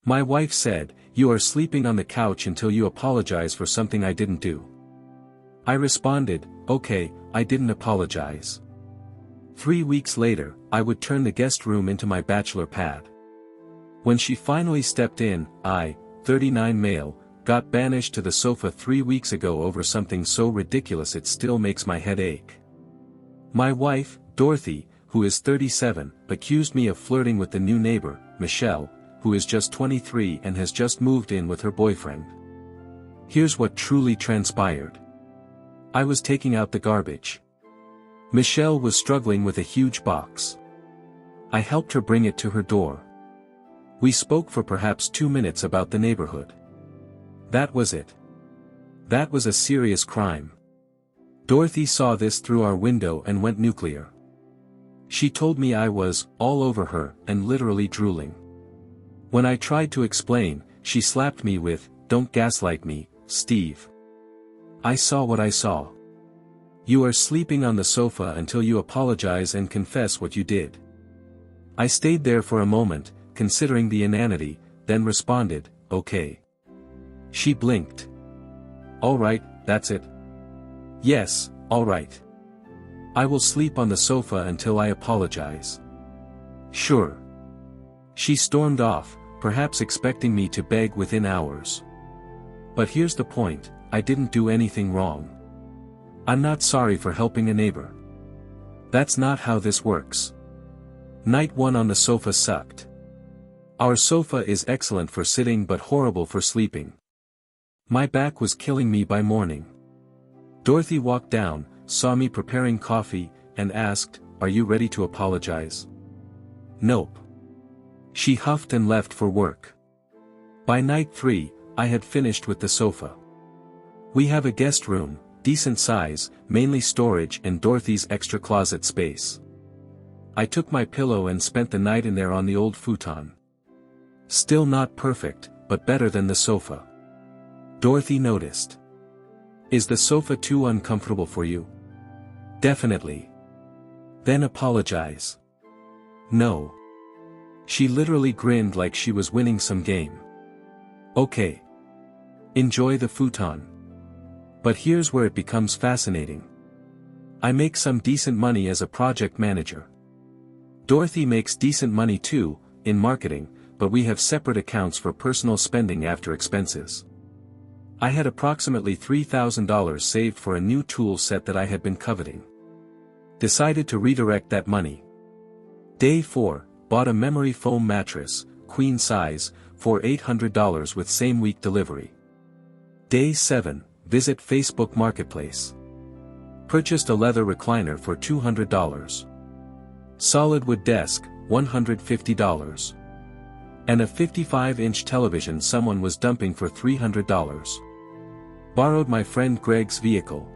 My wife said, "You are sleeping on the couch until you apologize for something I didn't do." I responded, "Okay, I didn't apologize." 3 weeks later, I would turn the guest room into my bachelor pad. When she finally stepped in, I, 39 male, got banished to the sofa 3 weeks ago over something so ridiculous it still makes my head ache. My wife, Dorothy, who is 37, accused me of flirting with the new neighbor, Michelle, who is just 23 and has just moved in with her boyfriend. Here's what truly transpired. I was taking out the garbage. Michelle was struggling with a huge box. I helped her bring it to her door. We spoke for perhaps 2 minutes about the neighborhood. That was it. That was a serious crime. Dorothy saw this through our window and went nuclear. She told me I was all over her and literally drooling. When I tried to explain, she slapped me with, "Don't gaslight me, Steve. I saw what I saw. You are sleeping on the sofa until you apologize and confess what you did." I stayed there for a moment, considering the inanity, then responded, "Okay." She blinked. "All right, that's it." "Yes, all right. I will sleep on the sofa until I apologize." "Sure." She stormed off, perhaps expecting me to beg within hours. But here's the point, I didn't do anything wrong. I'm not sorry for helping a neighbor. That's not how this works. Night 1 on the sofa sucked. Our sofa is excellent for sitting but horrible for sleeping. My back was killing me by morning. Dorothy walked down, saw me preparing coffee, and asked, "Are you ready to apologize?" "Nope." She huffed and left for work. By night 3, I had finished with the sofa. We have a guest room, decent size, mainly storage and Dorothy's extra closet space. I took my pillow and spent the night in there on the old futon. Still not perfect, but better than the sofa. Dorothy noticed. "Is the sofa too uncomfortable for you?" "Definitely." "Then apologize." "No." She literally grinned like she was winning some game. "Okay. Enjoy the futon." But here's where it becomes fascinating. I make some decent money as a project manager. Dorothy makes decent money too, in marketing, but we have separate accounts for personal spending after expenses. I had approximately $3,000 saved for a new tool set that I had been coveting. Decided to redirect that money. Day 4, bought a memory foam mattress, queen size, for $800 with same week delivery. Day 7, visit Facebook Marketplace. Purchased a leather recliner for $200. Solid wood desk, $150. And a 55-inch television someone was dumping for $300. Borrowed my friend Greg's vehicle.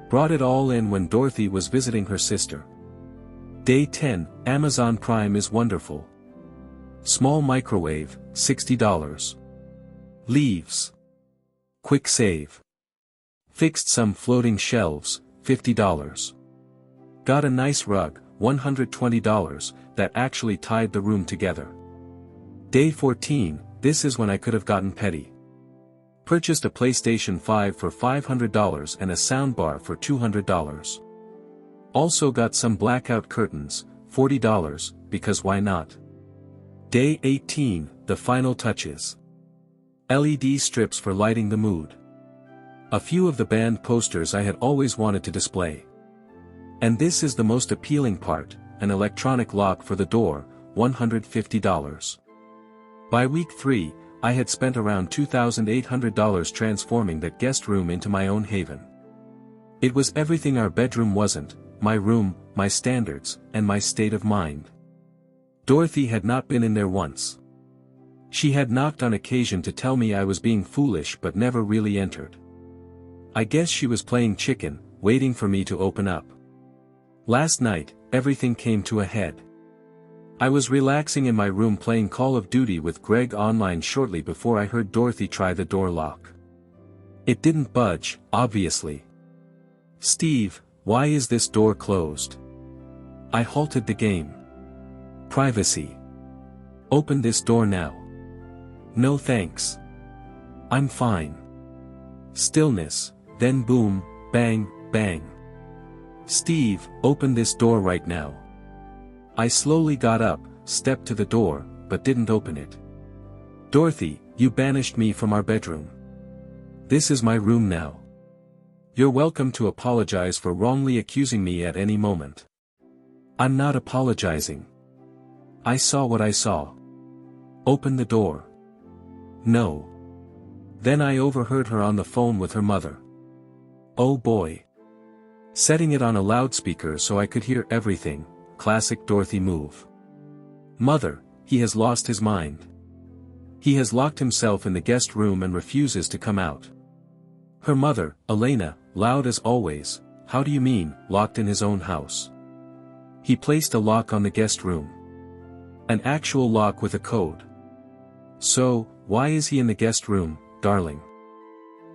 Brought it all in when Dorothy was visiting her sister. Day 10, Amazon Prime is wonderful. Small microwave, $60. Leaves. Quick save. Fixed some floating shelves, $50. Got a nice rug, $120, that actually tied the room together. Day 14, this is when I could have gotten petty. Purchased a PlayStation 5 for $500 and a soundbar for $200. Also got some blackout curtains, $40, because why not? Day 18, the final touches. LED strips for lighting the mood. A few of the band posters I had always wanted to display. And this is the most appealing part, an electronic lock for the door, $150. By week 3, I had spent around $2,800 transforming that guest room into my own haven. It was everything our bedroom wasn't, my room, my standards, and my state of mind. Dorothy had not been in there once. She had knocked on occasion to tell me I was being foolish but never really entered. I guess she was playing chicken, waiting for me to open up. Last night, everything came to a head. I was relaxing in my room playing Call of Duty with Greg online shortly before I heard Dorothy try the door lock. It didn't budge, obviously. "Steve, why is this door closed?" I halted the game. "Privacy. Open this door now." No thanks. I'm fine. Stillness, then boom, bang, bang. Steve, open this door right now. I slowly got up, stepped to the door, but didn't open it. Dorothy, you banished me from our bedroom. This is my room now. You're welcome to apologize for wrongly accusing me at any moment. I'm not apologizing. I saw what I saw. Open the door. No. Then I overheard her on the phone with her mother. Oh boy. Setting it on a loudspeaker so I could hear everything, classic Dorothy move. Mother, he has lost his mind. He has locked himself in the guest room and refuses to come out. Her mother, Elena, loud as always, how do you mean, locked in his own house? He placed a lock on the guest room. An actual lock with a code. So, why is he in the guest room, darling?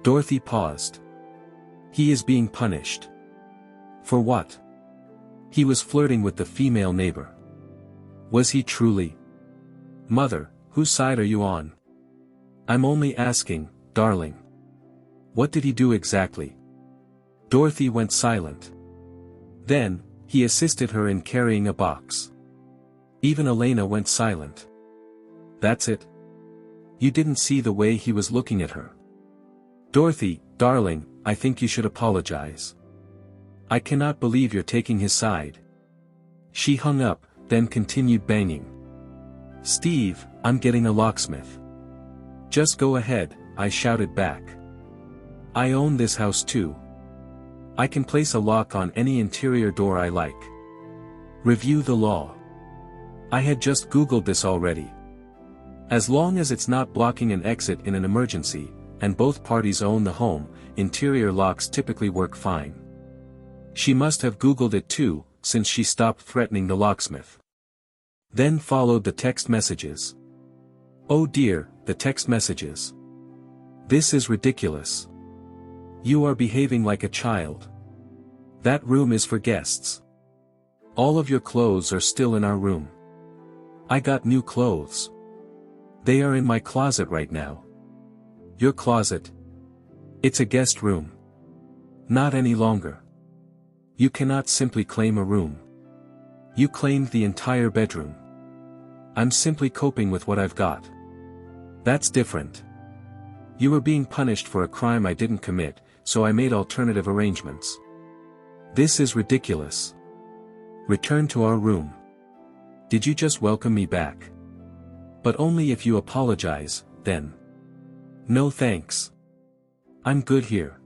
Dorothy paused. He is being punished. For what? He was flirting with the female neighbor. Was he truly? Mother, whose side are you on? I'm only asking, darling. What did he do exactly? Dorothy went silent. Then, he assisted her in carrying a box. Even Elena went silent. That's it? You didn't see the way he was looking at her. Dorothy, darling, I think you should apologize. I cannot believe you're taking his side. She hung up, then continued banging. Steve, I'm getting a locksmith. Just go ahead, I shouted back. I own this house too. I can place a lock on any interior door I like. Review the law. I had just Googled this already. As long as it's not blocking an exit in an emergency, and both parties own the home, interior locks typically work fine. She must have Googled it too, since she stopped threatening the locksmith. Then followed the text messages. Oh dear, the text messages. This is ridiculous. You are behaving like a child. That room is for guests. All of your clothes are still in our room. I got new clothes. They are in my closet right now. Your closet? It's a guest room. Not any longer. You cannot simply claim a room. You claimed the entire bedroom. I'm simply coping with what I've got. That's different. You were being punished for a crime I didn't commit, so I made alternative arrangements. This is ridiculous. Return to our room. Did you just welcome me back? But only if you apologize, then. No thanks. I'm good here.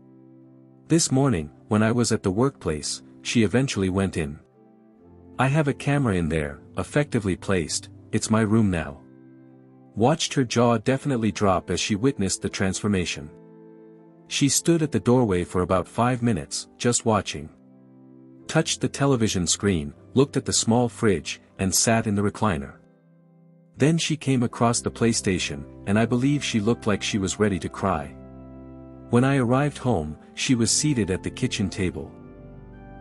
This morning, when I was at the workplace, she eventually went in. I have a camera in there, effectively placed, it's my room now. Watched her jaw definitely drop as she witnessed the transformation. She stood at the doorway for about 5 minutes, just watching. Touched the television screen, looked at the small fridge, and sat in the recliner. Then she came across the PlayStation, and I believe she looked like she was ready to cry. When I arrived home, she was seated at the kitchen table.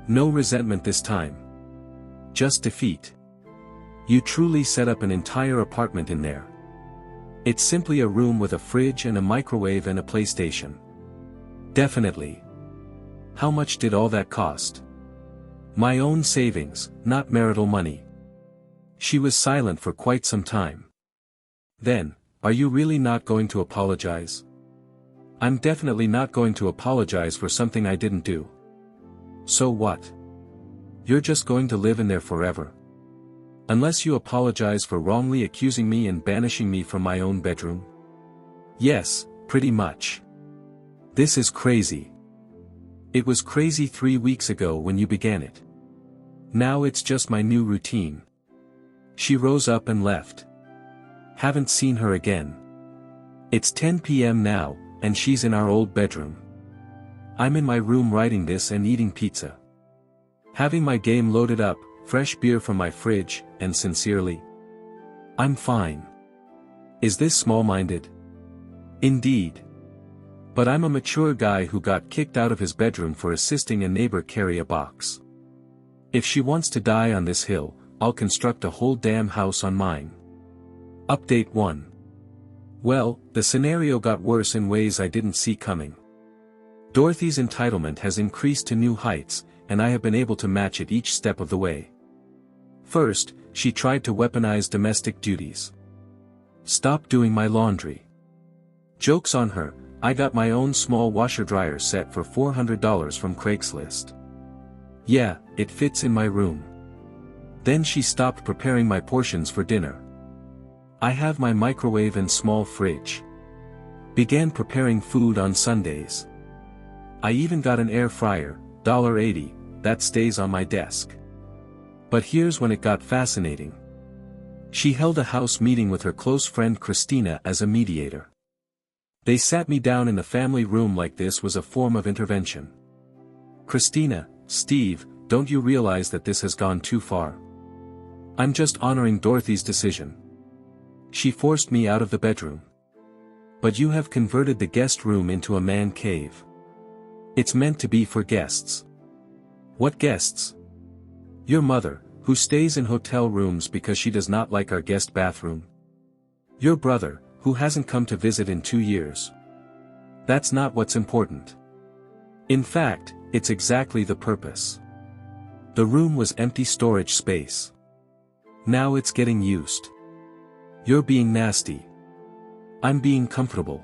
No resentment this time. Just defeat. You truly set up an entire apartment in there. It's simply a room with a fridge and a microwave and a PlayStation. Definitely. How much did all that cost? My own savings, not marital money. She was silent for quite some time. Then, are you really not going to apologize? I'm definitely not going to apologize for something I didn't do. So what? You're just going to live in there forever. Unless you apologize for wrongly accusing me and banishing me from my own bedroom? Yes, pretty much. This is crazy. It was crazy 3 weeks ago when you began it. Now it's just my new routine. She rose up and left. Haven't seen her again. It's 10 p.m. now, and she's in our old bedroom. I'm in my room writing this and eating pizza. Having my game loaded up, fresh beer from my fridge, and sincerely. I'm fine. Is this small-minded? Indeed. But I'm a mature guy who got kicked out of his bedroom for assisting a neighbor carry a box. If she wants to die on this hill, I'll construct a whole damn house on mine. Update 1. Well, the scenario got worse in ways I didn't see coming. Dorothy's entitlement has increased to new heights, and I have been able to match it each step of the way. First, she tried to weaponize domestic duties. Stop doing my laundry. Joke's on her, I got my own small washer-dryer set for $400 from Craigslist. Yeah, it fits in my room. Then she stopped preparing my portions for dinner. I have my microwave and small fridge. Began preparing food on Sundays. I even got an air fryer, $1.80, that stays on my desk. But here's when it got fascinating. She held a house meeting with her close friend Christina as a mediator. They sat me down in the family room like this was a form of intervention. Christina, Steve, don't you realize that this has gone too far? I'm just honoring Dorothy's decision. She forced me out of the bedroom. But you have converted the guest room into a man cave. It's meant to be for guests. What guests? Your mother, who stays in hotel rooms because she does not like our guest bathroom. Your brother, who hasn't come to visit in 2 years. That's not what's important. In fact, it's exactly the purpose. The room was empty storage space. Now it's getting used. You're being nasty. I'm being comfortable.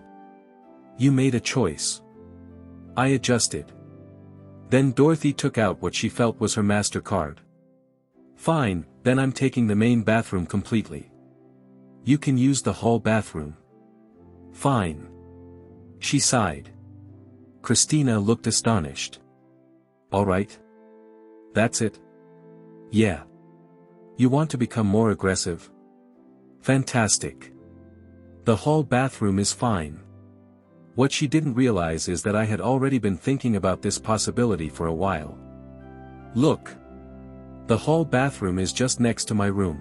You made a choice. I adjusted. Then Dorothy took out what she felt was her MasterCard. Fine, then I'm taking the main bathroom completely. You can use the hall bathroom. Fine. She sighed. Christina looked astonished. All right. That's it? Yeah. You want to become more aggressive? Fantastic. The hall bathroom is fine. What she didn't realize is that I had already been thinking about this possibility for a while. Look. The hall bathroom is just next to my room.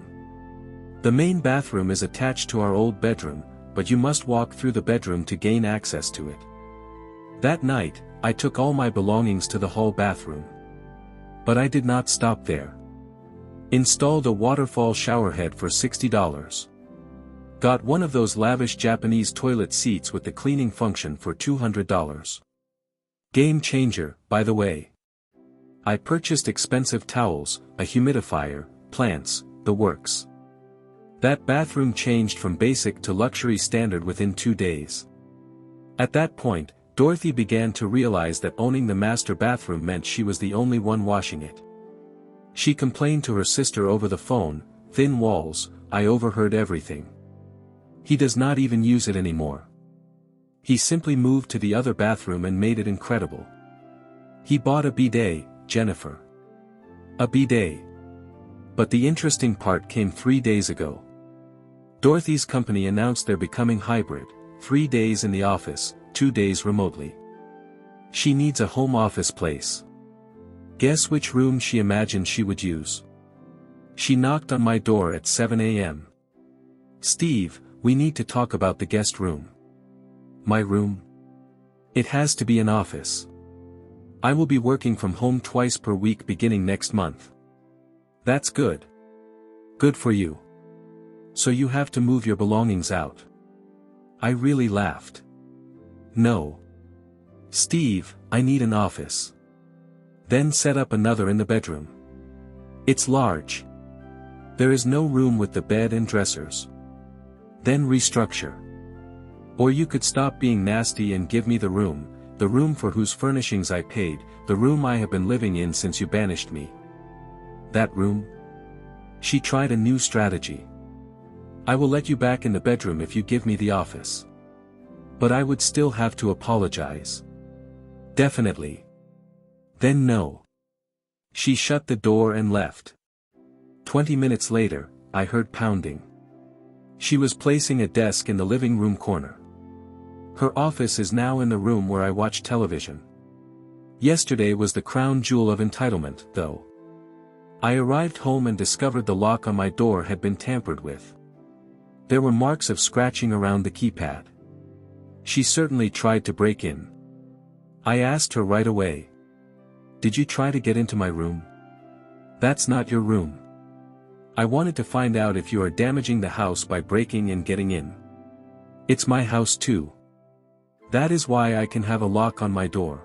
The main bathroom is attached to our old bedroom, but you must walk through the bedroom to gain access to it. That night, I took all my belongings to the hall bathroom. But I did not stop there. Installed a waterfall showerhead for $60. Got one of those lavish Japanese toilet seats with the cleaning function for $200. Game changer, by the way. I purchased expensive towels, a humidifier, plants, the works. That bathroom changed from basic to luxury standard within 2 days. At that point, Dorothy began to realize that owning the master bathroom meant she was the only one washing it. She complained to her sister over the phone, thin walls, I overheard everything. He does not even use it anymore. He simply moved to the other bathroom and made it incredible. He bought a bidet, Jennifer. A bidet. But the interesting part came 3 days ago. Dorothy's company announced they're becoming hybrid, 3 days in the office, 2 days remotely. She needs a home office place. Guess which room she imagined she would use? She knocked on my door at 7 a.m. Steve, we need to talk about the guest room. My room? It has to be an office. I will be working from home twice per week beginning next month. That's good. Good for you. So you have to move your belongings out. I really laughed. No. Steve, I need an office. Then set up another in the bedroom. It's large. There is no room with the bed and dressers. Then restructure. Or you could stop being nasty and give me the room for whose furnishings I paid, the room I have been living in since you banished me. That room? She tried a new strategy. I will let you back in the bedroom if you give me the office. But I would still have to apologize. Definitely. Then no. She shut the door and left. 20 minutes later, I heard pounding. She was placing a desk in the living room corner. Her office is now in the room where I watch television. Yesterday was the crown jewel of entitlement, though. I arrived home and discovered the lock on my door had been tampered with. There were marks of scratching around the keypad. She certainly tried to break in. I asked her right away. Did you try to get into my room? That's not your room. I wanted to find out if you are damaging the house by breaking and getting in. It's my house too. That is why I can have a lock on my door.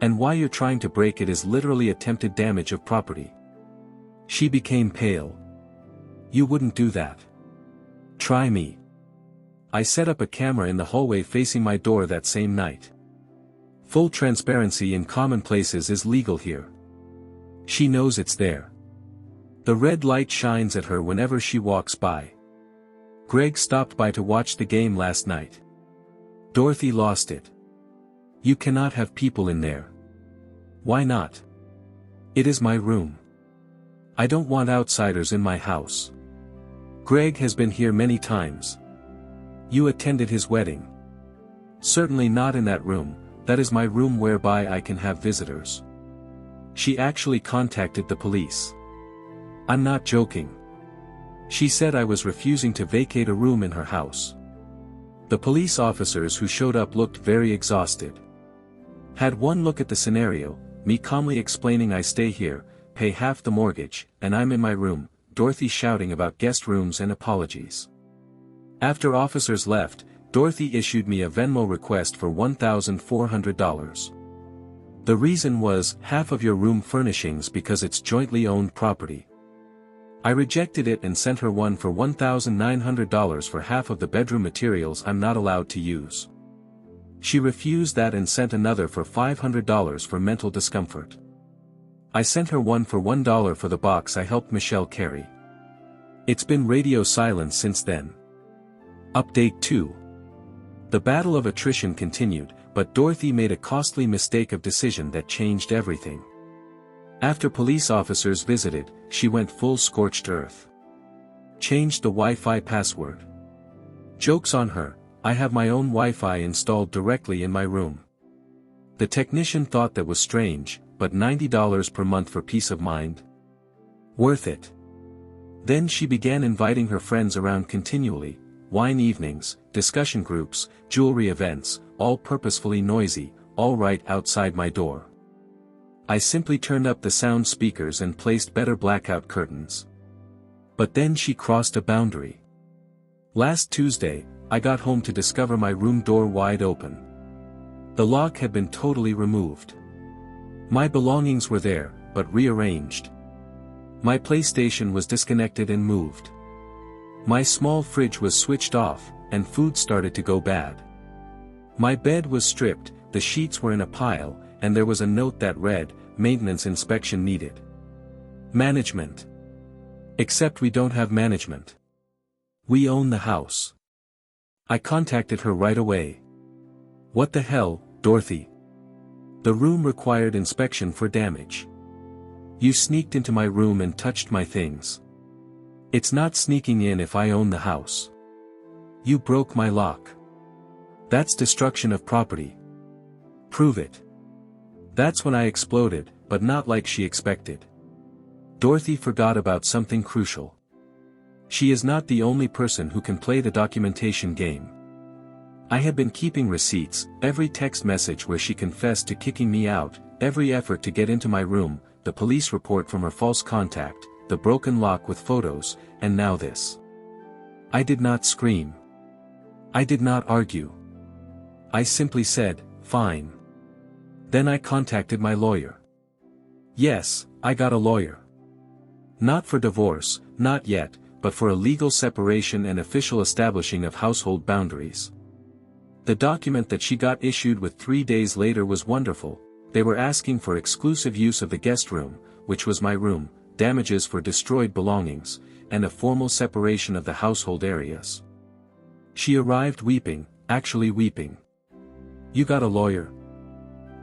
And why you're trying to break it is literally attempted damage of property. She became pale. You wouldn't do that. Try me. I set up a camera in the hallway facing my door that same night. Full transparency in common places is legal here. She knows it's there. The red light shines at her whenever she walks by. Greg stopped by to watch the game last night. Dorothy lost it. You cannot have people in there. Why not? It is my room. I don't want outsiders in my house. Greg has been here many times. You attended his wedding. Certainly not in that room, that is my room whereby I can have visitors. She actually contacted the police. I'm not joking. She said I was refusing to vacate a room in her house. The police officers who showed up looked very exhausted. Had one look at the scenario, me calmly explaining I stay here, pay half the mortgage, and I'm in my room, Dorothy shouting about guest rooms and apologies. After officers left, Dorothy issued me a Venmo request for $1,400. The reason was half of your room furnishings because it's jointly owned property. I rejected it and sent her one for $1,900 for half of the bedroom materials I'm not allowed to use. She refused that and sent another for $500 for mental discomfort. I sent her one for $1 for the box I helped Michelle carry. It's been radio silence since then. Update 2. The battle of attrition continued, but Dorothy made a costly mistake of decision that changed everything. After police officers visited, she went full scorched earth. Changed the Wi-Fi password. Joke's on her, I have my own Wi-Fi installed directly in my room. The technician thought that was strange, but $90 per month for peace of mind? Worth it. Then she began inviting her friends around continually, wine evenings, discussion groups, jewelry events, all purposefully noisy, all right outside my door. I simply turned up the sound speakers and placed better blackout curtains. But then she crossed a boundary. Last Tuesday, I got home to discover my room door wide open. The lock had been totally removed. My belongings were there, but rearranged. My PlayStation was disconnected and moved. My small fridge was switched off, and food started to go bad. My bed was stripped, the sheets were in a pile, and there was a note that read, "Maintenance inspection needed." Management. Except we don't have management. We own the house. I contacted her right away. What the hell, Dorothy? The room required inspection for damage. You sneaked into my room and touched my things. It's not sneaking in if I own the house. You broke my lock. That's destruction of property. Prove it. That's when I exploded, but not like she expected. Dorothy forgot about something crucial. She is not the only person who can play the documentation game. I had been keeping receipts, every text message where she confessed to kicking me out, every effort to get into my room, the police report from her false contact, the broken lock with photos, and now this. I did not scream. I did not argue. I simply said, fine. Then I contacted my lawyer. Yes, I got a lawyer. Not for divorce, not yet, but for a legal separation and official establishing of household boundaries. The document that she got issued with 3 days later was wonderful. They were asking for exclusive use of the guest room, which was my room, damages for destroyed belongings, and a formal separation of the household areas. She arrived weeping, actually weeping. You got a lawyer?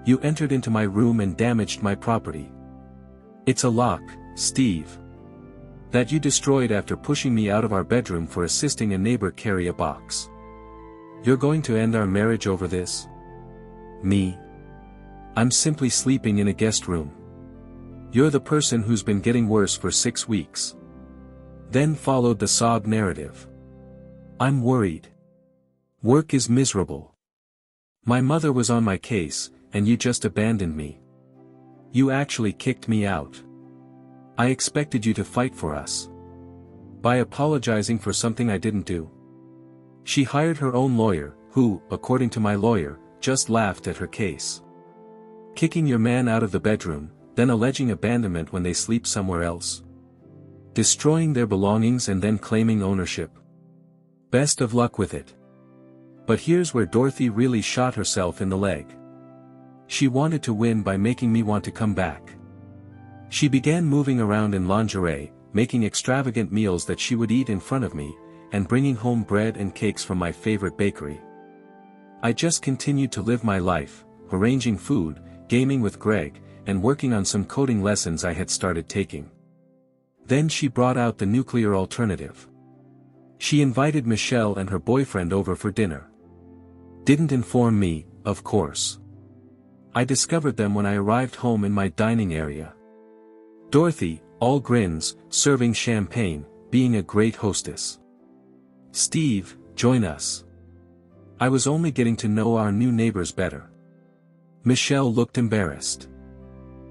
You entered into my room and damaged my property. It's a lock, Steve. That you destroyed after pushing me out of our bedroom for assisting a neighbor carry a box. You're going to end our marriage over this? Me? I'm simply sleeping in a guest room. You're the person who's been getting worse for 6 weeks. Then followed the sob narrative. I'm worried. Work is miserable. My mother was on my case, and you just abandoned me. You actually kicked me out. I expected you to fight for us. By apologizing for something I didn't do. She hired her own lawyer, who, according to my lawyer, just laughed at her case. Kicking your man out of the bedroom, then alleging abandonment when they sleep somewhere else. Destroying their belongings and then claiming ownership. Best of luck with it. But here's where Dorothy really shot herself in the leg. She wanted to win by making me want to come back. She began moving around in lingerie, making extravagant meals that she would eat in front of me, and bringing home bread and cakes from my favorite bakery. I just continued to live my life, arranging food, gaming with Greg, and working on some coding lessons I had started taking. Then she brought out the nuclear alternative. She invited Michelle and her boyfriend over for dinner. Didn't inform me, of course. I discovered them when I arrived home in my dining area. Dorothy, all grins, serving champagne, being a great hostess. Steve, join us. I was only getting to know our new neighbors better. Michelle looked embarrassed.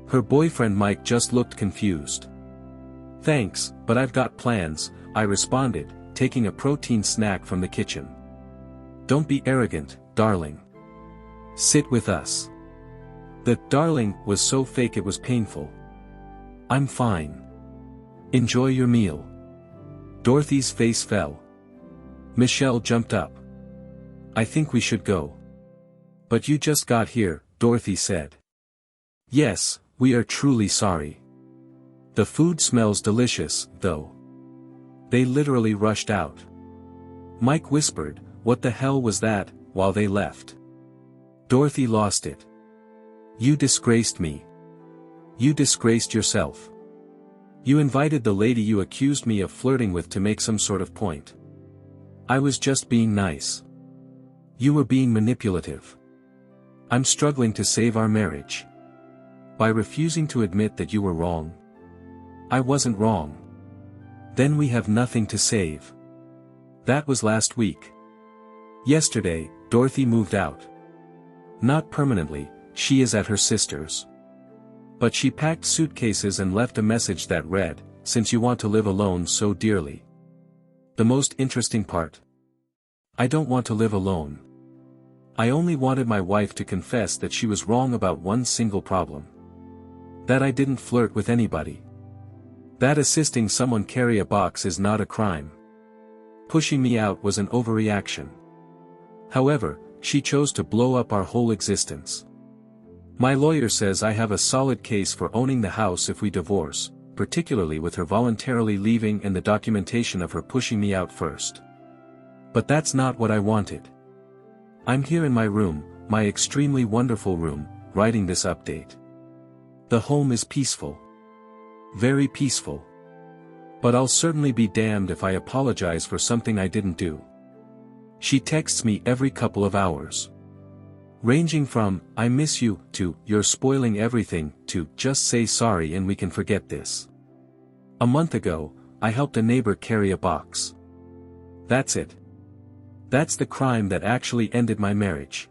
Her boyfriend Mike just looked confused. Thanks, but I've got plans, I responded, taking a protein snack from the kitchen. Don't be arrogant, darling. Sit with us. The darling was so fake it was painful. I'm fine. Enjoy your meal. Dorothy's face fell. Michelle jumped up. I think we should go. But you just got here, Dorothy said. Yes, we are truly sorry. The food smells delicious, though. They literally rushed out. Mike whispered, "What the hell was that?" while they left. Dorothy lost it. You disgraced me. You disgraced yourself. You invited the lady you accused me of flirting with to make some sort of point. I was just being nice. You were being manipulative. I'm struggling to save our marriage. By refusing to admit that you were wrong. I wasn't wrong. Then we have nothing to save. That was last week. Yesterday, Dorothy moved out. Not permanently, she is at her sister's. But she packed suitcases and left a message that read, "Since you want to live alone so dearly." The most interesting part. I don't want to live alone. I only wanted my wife to confess that she was wrong about one single problem. That I didn't flirt with anybody. That assisting someone carry a box is not a crime. Pushing me out was an overreaction. However, she chose to blow up our whole existence. My lawyer says I have a solid case for owning the house if we divorce, particularly with her voluntarily leaving and the documentation of her pushing me out first. But that's not what I wanted. I'm here in my room, my extremely wonderful room, writing this update. The home is peaceful. Very peaceful. But I'll certainly be damned if I apologize for something I didn't do. She texts me every couple of hours. Ranging from, "I miss you," to, "You're spoiling everything," to, "Just say sorry and we can forget this." A month ago, I helped a neighbor carry a box. That's it. That's the crime that actually ended my marriage.